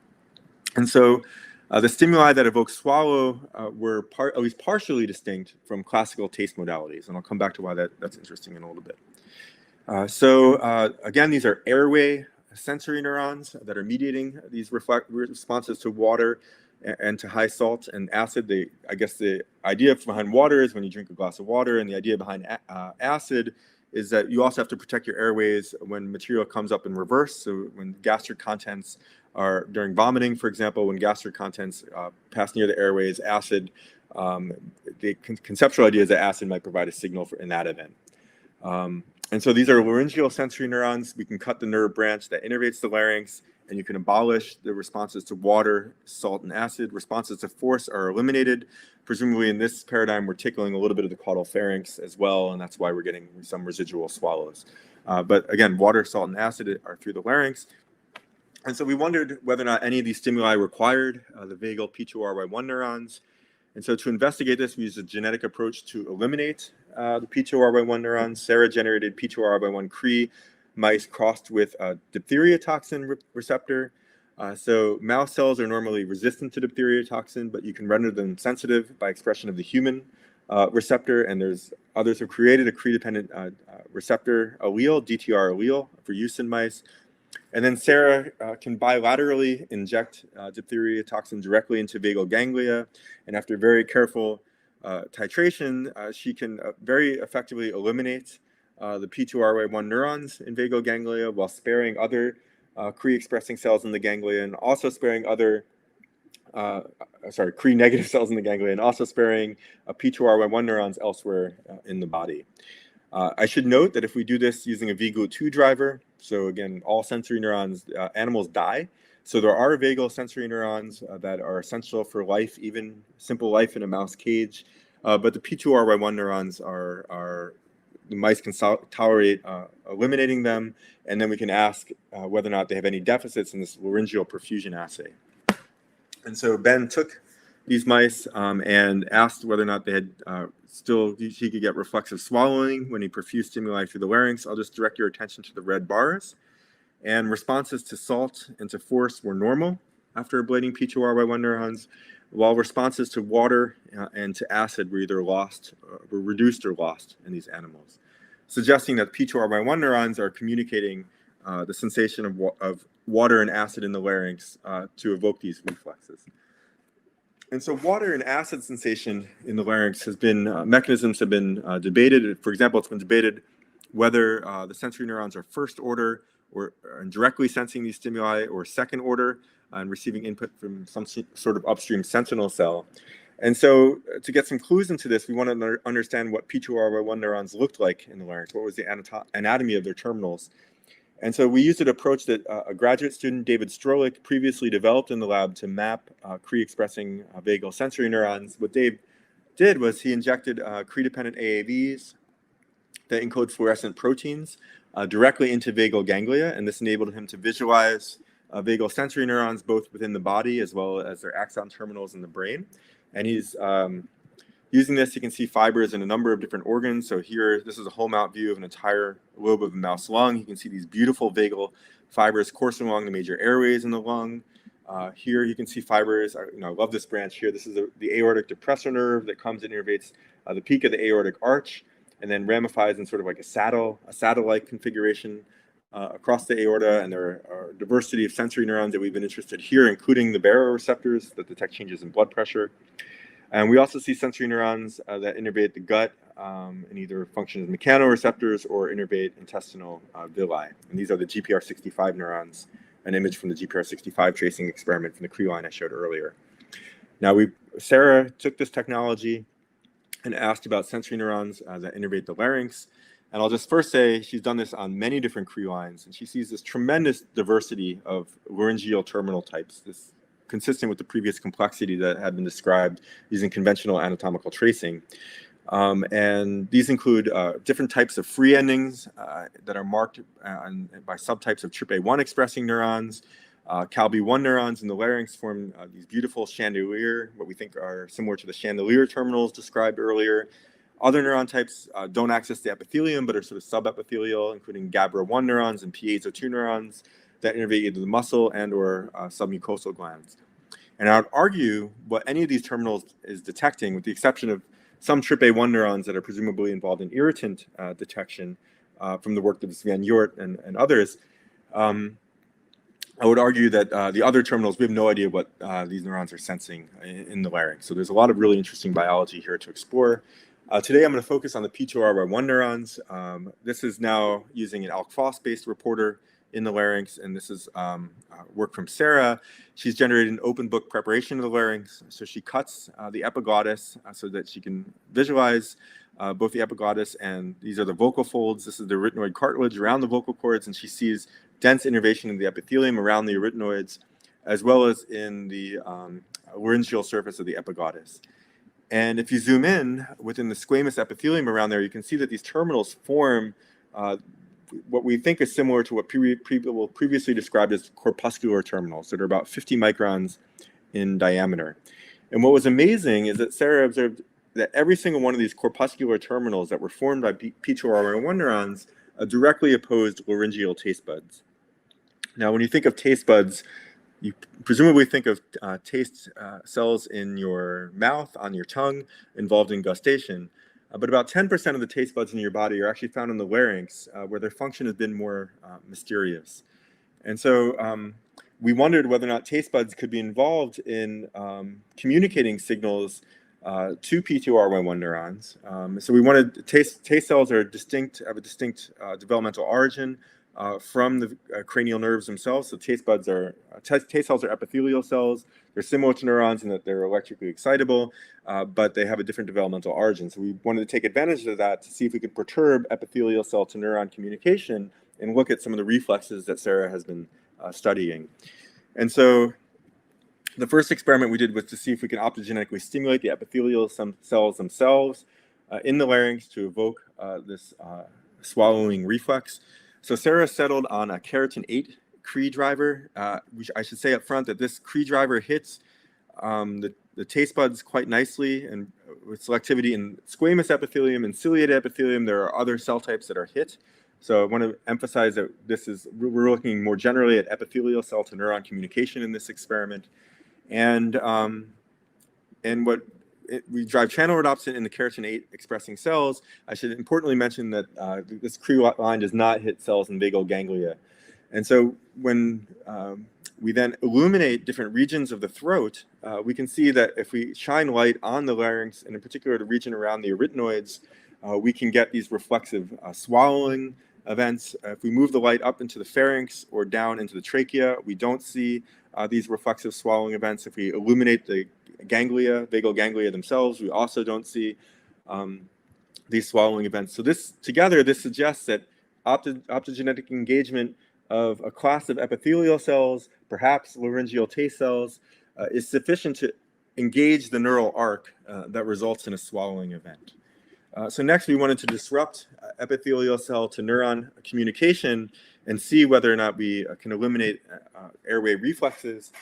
And so the stimuli that evoke swallow were at least partially distinct from classical taste modalities. And I'll come back to why that's interesting in a little bit. Again, these are airway sensory neurons that are mediating these responses to water and to high salt and acid. I guess the idea behind water is when you drink a glass of water, and the idea behind acid is that you also have to protect your airways when material comes up in reverse. So when gastric contents are, during vomiting, for example, when gastric contents pass near the airways, acid, the conceptual idea is that acid might provide a signal in that event. And so these are laryngeal sensory neurons. We can cut the nerve branch that innervates the larynx, and you can abolish the responses to water, salt, and acid. Responses to force are eliminated. Presumably in this paradigm, we're tickling a little bit of the caudal pharynx as well, and that's why we're getting some residual swallows. But again, water, salt, and acid are through the larynx. And so we wondered whether or not any of these stimuli required the vagal P2RY1 neurons. And so to investigate this, we used a genetic approach to eliminate the P2RY1 neurons. Sarah generated P2RY1 Cree mice crossed with a diphtheria toxin receptor. So mouse cells are normally resistant to diphtheria toxin, but you can render them sensitive by expression of the human receptor. And there's others who created a Cree-dependent receptor allele, DTR allele, for use in mice. And then Sarah can bilaterally inject diphtheria toxin directly into vagal ganglia. And after very careful titration, she can very effectively eliminate the P2RY1 neurons in vagal ganglia while sparing other Cree-expressing cells in the ganglia, and also sparing other, Cree-negative cells in the ganglia, and also sparing P2RY1 neurons elsewhere in the body. I should note that if we do this using a VGLUT2 driver, so again, all sensory neurons, animals die. So there are vagal sensory neurons that are essential for life, even simple life in a mouse cage. But the P2RY1 neurons the mice can tolerate eliminating them, and then we can ask whether or not they have any deficits in this laryngeal perfusion assay. And so Ben took these mice and asked whether or not they had he could get reflexive swallowing when he perfused stimuli through the larynx. I'll just direct your attention to the red bars. And responses to salt and to force were normal after ablating P2RY1 neurons, while responses to water and to acid were either were reduced or lost in these animals, suggesting that P2RY1 neurons are communicating the sensation of water and acid in the larynx to evoke these reflexes. And so water and acid sensation in the larynx mechanisms have been debated. For example, it's been debated whether the sensory neurons are first order or directly sensing these stimuli, or second order and receiving input from some sort of upstream sentinel cell. And so to get some clues into this, we want to understand what P2RY1 neurons looked like in the larynx. What was the anatomy of their terminals? And so we used an approach that a graduate student, David Strolik, previously developed in the lab to map Cree-expressing vagal sensory neurons. What Dave did was he injected Cree-dependent AAVs that encode fluorescent proteins directly into vagal ganglia, and this enabled him to visualize vagal sensory neurons both within the body as well as their axon terminals in the brain. And he's using this, you can see fibers in a number of different organs. So here, this is a whole mount view of an entire lobe of a mouse lung. You can see these beautiful vagal fibers coursing along the major airways in the lung. Here you can see fibers. I love this branch here. This is the aortic depressor nerve that comes and innervates the peak of the aortic arch, and then ramifies in sort of like a saddle-like configuration across the aorta. And there are a diversity of sensory neurons that we've been interested here, including the baroreceptors that detect changes in blood pressure. And we also see sensory neurons that innervate the gut and either function as mechanoreceptors or innervate intestinal villi. And these are the GPR65 neurons, an image from the GPR65 tracing experiment from the Cree line I showed earlier. Now, Sarah took this technology and asked about sensory neurons that innervate the larynx. And I'll just first say she's done this on many different Cree lines, and she sees this tremendous diversity of laryngeal terminal types, this consistent with the previous complexity that had been described using conventional anatomical tracing. And these include different types of free endings that are marked by subtypes of TRPA1 expressing neurons. CalB1 neurons in the larynx form these beautiful chandelier, what we think are similar to the chandelier terminals described earlier. Other neuron types don't access the epithelium, but are sort of subepithelial, including GABRA1 neurons and piezo2 neurons that innervate either the muscle and or submucosal glands. And I would argue what any of these terminals is detecting, with the exception of some TRPA1 neurons that are presumably involved in irritant detection from the work of Sven Hjort and others, I would argue that the other terminals, we have no idea what these neurons are sensing in the larynx. So there's a lot of really interesting biology here to explore. Today, I'm going to focus on the P2RY1 neurons. This is now using an ALK-Phos-based reporter in the larynx, and this is work from Sarah. She's generated an open book preparation of the larynx. So she cuts the epiglottis so that she can visualize both the epiglottis, and these are the vocal folds. This is the arytenoid cartilage around the vocal cords, and she sees dense innervation in the epithelium around the arytenoids, as well as in the laryngeal surface of the epiglottis. And if you zoom in within the squamous epithelium around there, you can see that these terminals form what we think is similar to what people previously described as corpuscular terminals that are about 50 microns in diameter. And what was amazing is that Sarah observed that every single one of these corpuscular terminals that were formed by P2RY1 neurons directly opposed laryngeal taste buds. Now, when you think of taste buds, you presumably think of taste cells in your mouth, on your tongue, involved in gustation. But about 10% of the taste buds in your body are actually found in the larynx, where their function has been more mysterious. And so we wondered whether or not taste buds could be involved in communicating signals to P2RY1 neurons. So we wanted taste cells are distinct, have a distinct developmental origin from the cranial nerves themselves. So taste cells are epithelial cells. They're similar to neurons in that they're electrically excitable, but they have a different developmental origin. So we wanted to take advantage of that to see if we could perturb epithelial cell to neuron communication and look at some of the reflexes that Sarah has been studying. And so the first experiment we did was to see if we can optogenetically stimulate the epithelial cells themselves in the larynx to evoke this swallowing reflex. So Sarah settled on a keratin 8 Cree driver. I should say up front that this Cree driver hits the taste buds quite nicely, and with selectivity in squamous epithelium and ciliated epithelium, there are other cell types that are hit. So I want to emphasize that we're looking more generally at epithelial cell to neuron communication in this experiment. And we drive channel rhodopsin in the keratin 8 expressing cells. I should importantly mention that this Cree line does not hit cells in vagal ganglia. And so when we then illuminate different regions of the throat, we can see that if we shine light on the larynx, and in particular the region around the arytenoids, we can get these reflexive swallowing events. If we move the light up into the pharynx or down into the trachea, we don't see these reflexive swallowing events. If we illuminate the vagal ganglia themselves, we also don't see these swallowing events. So this suggests that optogenetic engagement of a class of epithelial cells, perhaps laryngeal taste cells, is sufficient to engage the neural arc that results in a swallowing event. So next, we wanted to disrupt epithelial cell to neuron communication and see whether or not we can eliminate airway reflexes.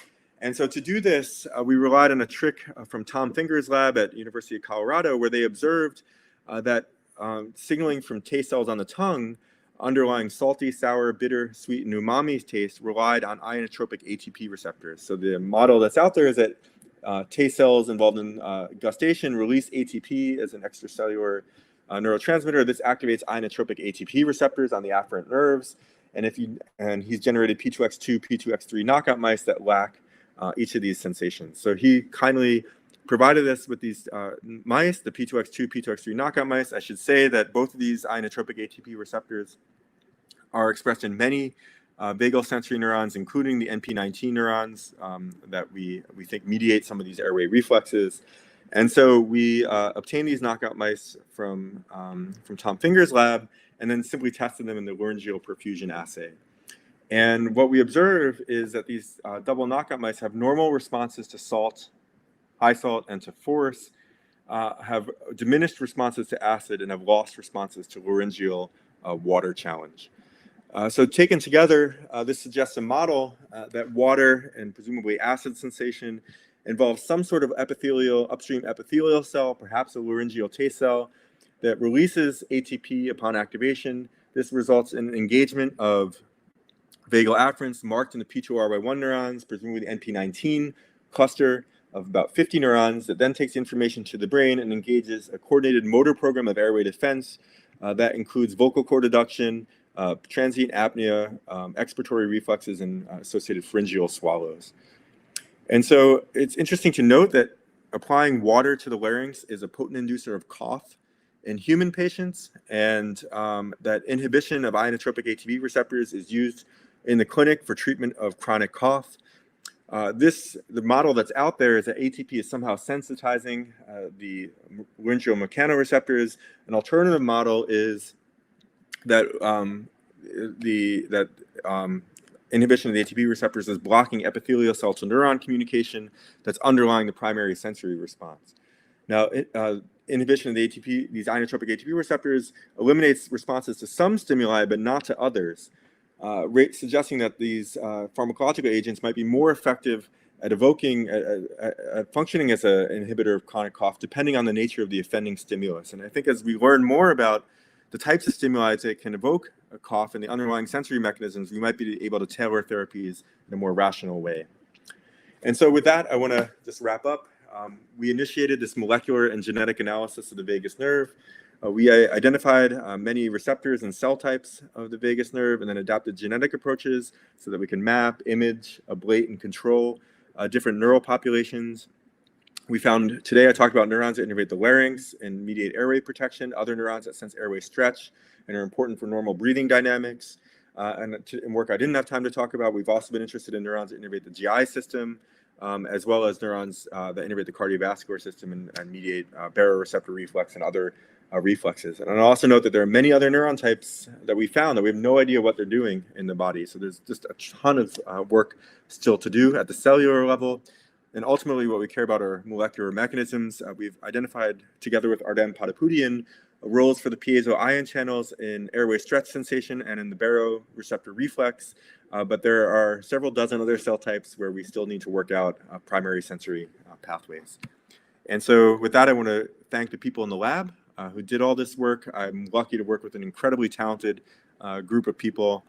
And so to do this, we relied on a trick from Tom Finger's lab at University of Colorado, where they observed that signaling from taste cells on the tongue underlying salty, sour, bitter, sweet, and umami taste relied on ionotropic ATP receptors. So the model that's out there is that taste cells involved in gustation release ATP as an extracellular neurotransmitter. This activates ionotropic ATP receptors on the afferent nerves. And he's generated P2X2, P2X3 knockout mice that lack each of these sensations. So he kindly provided us with these mice, the P2X2, P2X3 knockout mice. I should say that both of these ionotropic ATP receptors are expressed in many vagal sensory neurons, including the NP19 neurons that we think mediate some of these airway reflexes. And so we obtained these knockout mice from Tom Finger's lab, and then simply tested them in the laryngeal perfusion assay. And what we observe is that these double knockout mice have normal responses to salt, high salt, and to force, have diminished responses to acid, and have lost responses to laryngeal water challenge. So taken together, this suggests a model that water and presumably acid sensation involves some sort of upstream epithelial cell, perhaps a laryngeal taste cell, that releases ATP upon activation. This results in engagement of vagal afferents marked in the P2RY1 neurons, presumably the NP19 cluster of about 50 neurons, that then takes the information to the brain and engages a coordinated motor program of airway defense that includes vocal cord adduction, transient apnea, expiratory reflexes, and associated pharyngeal swallows. And so it's interesting to note that applying water to the larynx is a potent inducer of cough in human patients, and that inhibition of ionotropic ATP receptors is used in the clinic for treatment of chronic cough. The model that's out there is that ATP is somehow sensitizing the laryngeal mechanoreceptors. An alternative model is that inhibition of the ATP receptors is blocking epithelial cell to neuron communication that's underlying the primary sensory response. Now, inhibition of the ATP, these ionotropic ATP receptors, eliminates responses to some stimuli but not to others, suggesting that these pharmacological agents might be more effective at evoking, at functioning as an inhibitor of chronic cough, depending on the nature of the offending stimulus. And I think as we learn more about the types of stimuli that can evoke a cough and the underlying sensory mechanisms, we might be able to tailor therapies in a more rational way. And so with that, I want to just wrap up. We initiated this molecular and genetic analysis of the vagus nerve. We identified many receptors and cell types of the vagus nerve, and then adapted genetic approaches so that we can map, image, ablate, and control different neural populations. We found, today I talked about neurons that innervate the larynx and mediate airway protection, other neurons that sense airway stretch and are important for normal breathing dynamics. And in work I didn't have time to talk about, we've also been interested in neurons that innervate the GI system, as well as neurons that innervate the cardiovascular system and mediate baroreceptor reflex and other reflexes. And I'll also note that there are many other neuron types that we found that we have no idea what they're doing in the body. So there's just a ton of work still to do at the cellular level. And ultimately, what we care about are molecular mechanisms. We've identified, together with Ardem Patapoutian, roles for the piezo ion channels in airway stretch sensation and in the baroreceptor reflex. But there are several dozen other cell types where we still need to work out primary sensory pathways. And so with that, I want to thank the people in the lab who did all this work. I'm lucky to work with an incredibly talented group of people.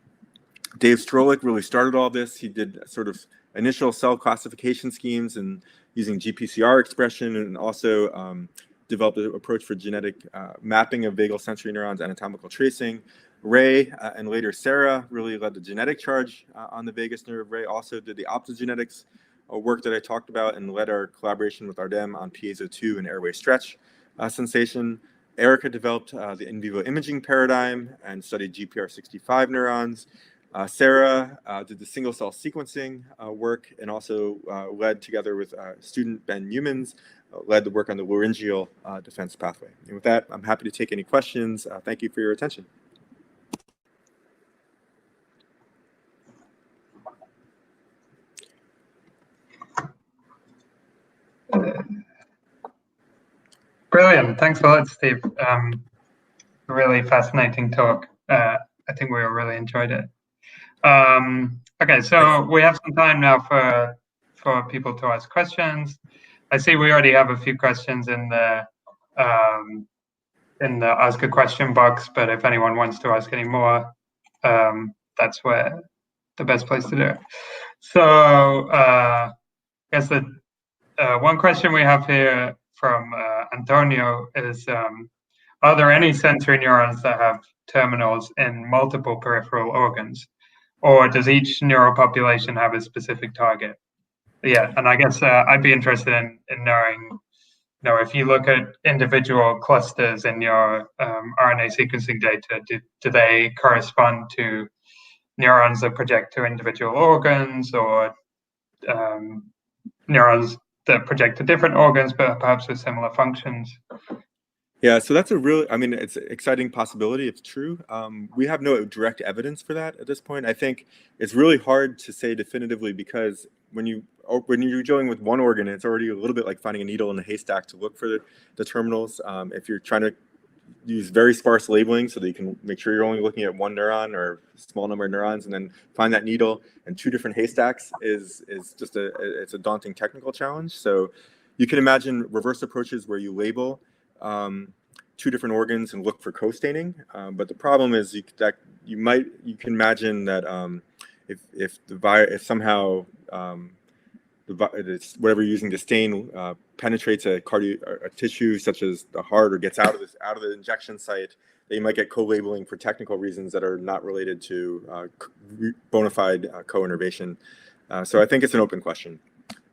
Dave Strolik really started all this. He did sort of initial cell classification schemes and using GPCR expression, and also developed an approach for genetic mapping of vagal sensory neurons, anatomical tracing. Ray and later Sarah really led the genetic charge on the vagus nerve. Ray also did the optogenetics work that I talked about and led our collaboration with Ardem on piezo2 and airway stretch sensation. Erica developed the in vivo imaging paradigm and studied GPR65 neurons. Sarah did the single cell sequencing work, and also led, together with student Ben Newmans, led the work on the laryngeal defense pathway. And with that, I'm happy to take any questions. Thank you for your attention. Brilliant. Thanks a lot, Steve. Really fascinating talk. I think we all really enjoyed it. Okay, so we have some time now for people to ask questions. I see we already have a few questions in the ask a question box, but if anyone wants to ask any more, that's where the best place to do it. So I guess the one question we have here from Antonio is, are there any sensory neurons that have terminals in multiple peripheral organs, or does each neural population have a specific target? Yeah, and I guess I'd be interested in knowing, if you look at individual clusters in your RNA sequencing data, do they correspond to neurons that project to individual organs, or neurons that project to different organs but perhaps with similar functions? Yeah, so that's a real, I mean, it's an exciting possibility. It's true. We have no direct evidence for that at this point. I think it's really hard to say definitively because when you're dealing with one organ, it's already a little bit like finding a needle in a haystack to look for the terminals. If you're trying to use very sparse labeling so that you can make sure you're only looking at one neuron or a small number of neurons, and then find that needle in two different haystacks is just it's a daunting technical challenge. So you can imagine reverse approaches where you label two different organs and look for co-staining. But the problem is you can imagine that if somehow whatever you're using to stain penetrates a tissue such as the heart or gets out of the injection site, they might get co-labeling for technical reasons that are not related to bona fide co-innervation. So I think it's an open question,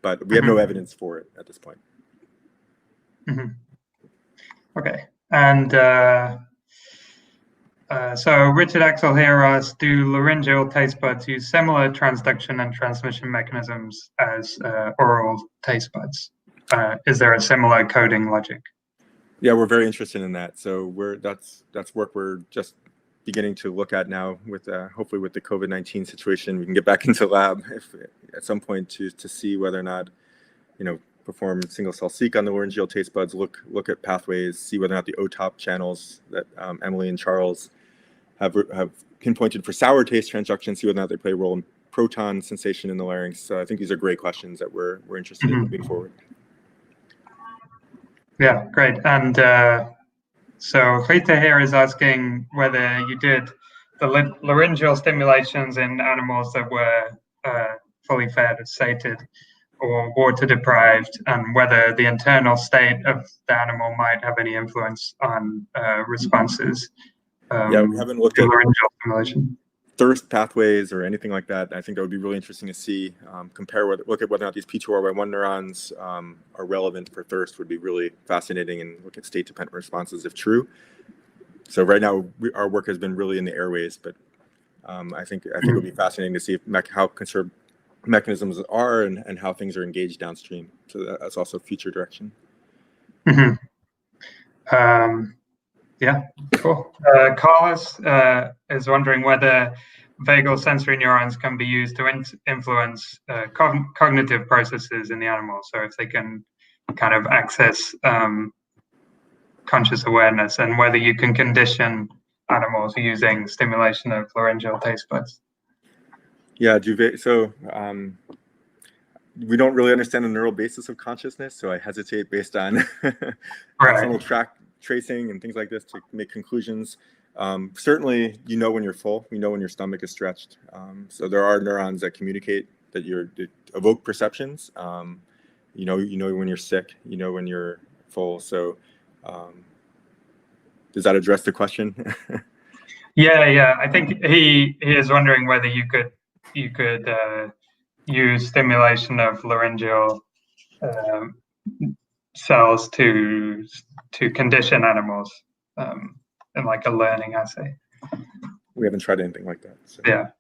but we have no evidence for it at this point. Mm-hmm. Okay, and so Richard Axel here asks, do laryngeal taste buds use similar transduction and transmission mechanisms as oral taste buds? Is there a similar coding logic? Yeah, we're very interested in that. So that's work we're just beginning to look at now with hopefully with the COVID-19 situation. We can get back into lab at some point to see whether or not, perform single cell seq on the laryngeal taste buds, look at pathways, see whether or not the OTOP channels that Emily and Charles have pinpointed for sour taste transduction, see whether or not they play a role in proton sensation in the larynx. So I think these are great questions that we're interested in moving forward. Yeah, great. And so Rita here is asking whether you did the laryngeal stimulations in animals that were fully fed, sated, or water deprived, and whether the internal state of the animal might have any influence on responses. Yeah, we haven't looked at laryngeal stimulation. Thirst pathways or anything like that. I think that would be really interesting to see. Look at whether or not these P2RY1 neurons are relevant for thirst would be really fascinating, and look at state-dependent responses if true. So right now, our work has been really in the airways, but I think it would be fascinating to see how conserved mechanisms are and how things are engaged downstream. So that's also future direction. Mm-hmm. Yeah, cool. Carlos is wondering whether vagal sensory neurons can be used to influence cognitive processes in the animal. So if they can kind of access conscious awareness, and whether you can condition animals using stimulation of laryngeal taste buds. Yeah, so we don't really understand the neural basis of consciousness, so I hesitate based on external track tracing and things like this to make conclusions. Certainly, when you're full, when your stomach is stretched. So there are neurons that communicate that evoke perceptions. When you're sick, when you're full. So does that address the question? Yeah. I think he is wondering whether you could use stimulation of laryngeal cells to condition animals in like a learning assay. We haven't tried anything like that. So. Yeah.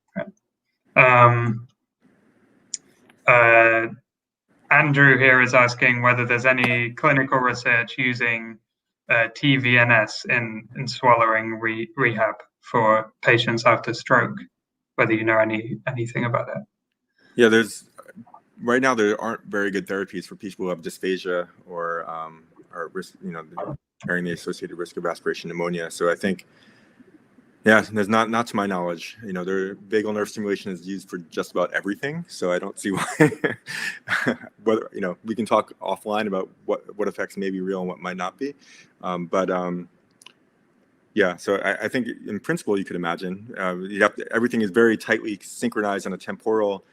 Andrew here is asking whether there's any clinical research using TVNS in swallowing rehab for patients after stroke. Whether you know anything about that. Yeah, right now there aren't very good therapies for people who have dysphagia or risk, carrying the associated risk of aspiration pneumonia. So I think, there's not to my knowledge. Their vagal nerve stimulation is used for just about everything. So I don't see why. Whether we can talk offline about what effects may be real and what might not be, Yeah, so I think in principle you could imagine everything is very tightly synchronized on a temporal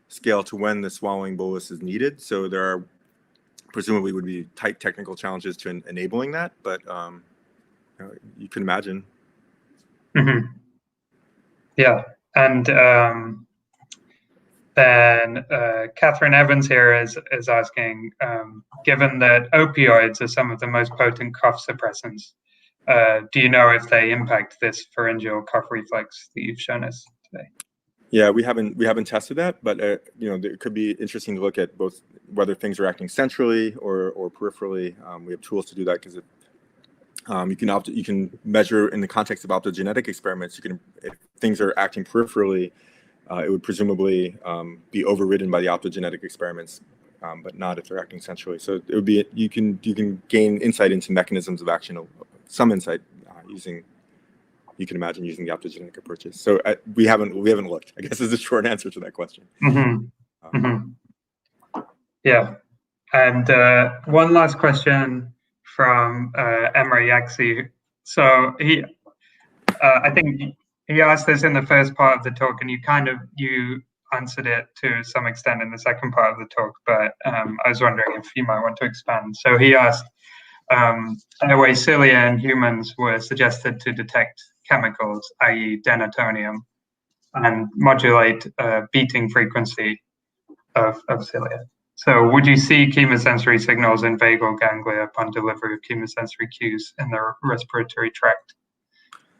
scale to when the swallowing bolus is needed. So there are presumably would be tight technical challenges to enabling that, but you can imagine. Mm-hmm. Yeah, and then Catherine Evans here is asking, given that opioids are some of the most potent cough suppressants, do you know if they impact this pharyngeal cough reflex that you've shown us today? Yeah, we haven't tested that, but it could be interesting to look at both whether things are acting centrally or peripherally. We have tools to do that because You can measure in the context of optogenetic experiments. If things are acting peripherally, it would presumably be overridden by the optogenetic experiments, but not if they're acting centrally. So it would be you can gain insight into mechanisms of action, some insight using. You can imagine using the optogenetic approaches. So we haven't looked, I guess, is the short answer to that question. Yeah, and one last question from Emery Yaxi. So I think he asked this in the first part of the talk, and you answered it to some extent in the second part of the talk, but I was wondering if you might want to expand. So he asked, Airway cilia in humans were suggested to detect chemicals, i.e. denatonium, and modulate beating frequency of cilia. So would you see chemosensory signals in vagal ganglia upon delivery of chemosensory cues in the respiratory tract?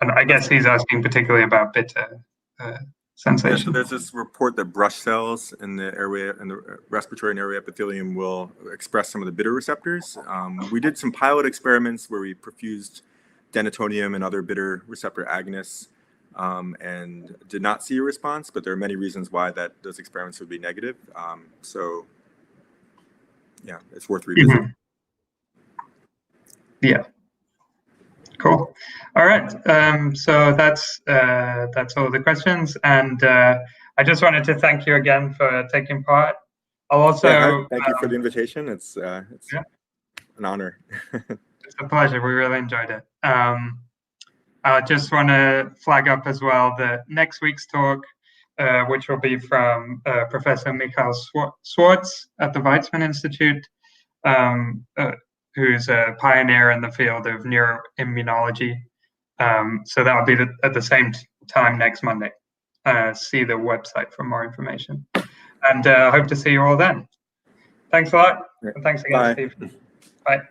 And I guess he's asking particularly about bitter sensation. Yeah, so there's this report that brush cells in the airway and the respiratory and airway epithelium will express some of the bitter receptors. We did some pilot experiments where we perfused denatonium and other bitter receptor agonists and did not see a response, but there are many reasons why those experiments would be negative. So yeah, it's worth revisiting. Yeah. Cool. All right. So that's all the questions, and I just wanted to thank you again for taking part. I'll also thank you for the invitation. It's an honor. It's a pleasure. We really enjoyed it. I just want to flag up as well that next week's talk, which will be from Professor Michael Schwartz at the Weizmann Institute, who's a pioneer in the field of neuroimmunology. So that'll be at the same time next Monday. See the website for more information. And I hope to see you all then. Thanks a lot. And thanks again, Steve. Bye.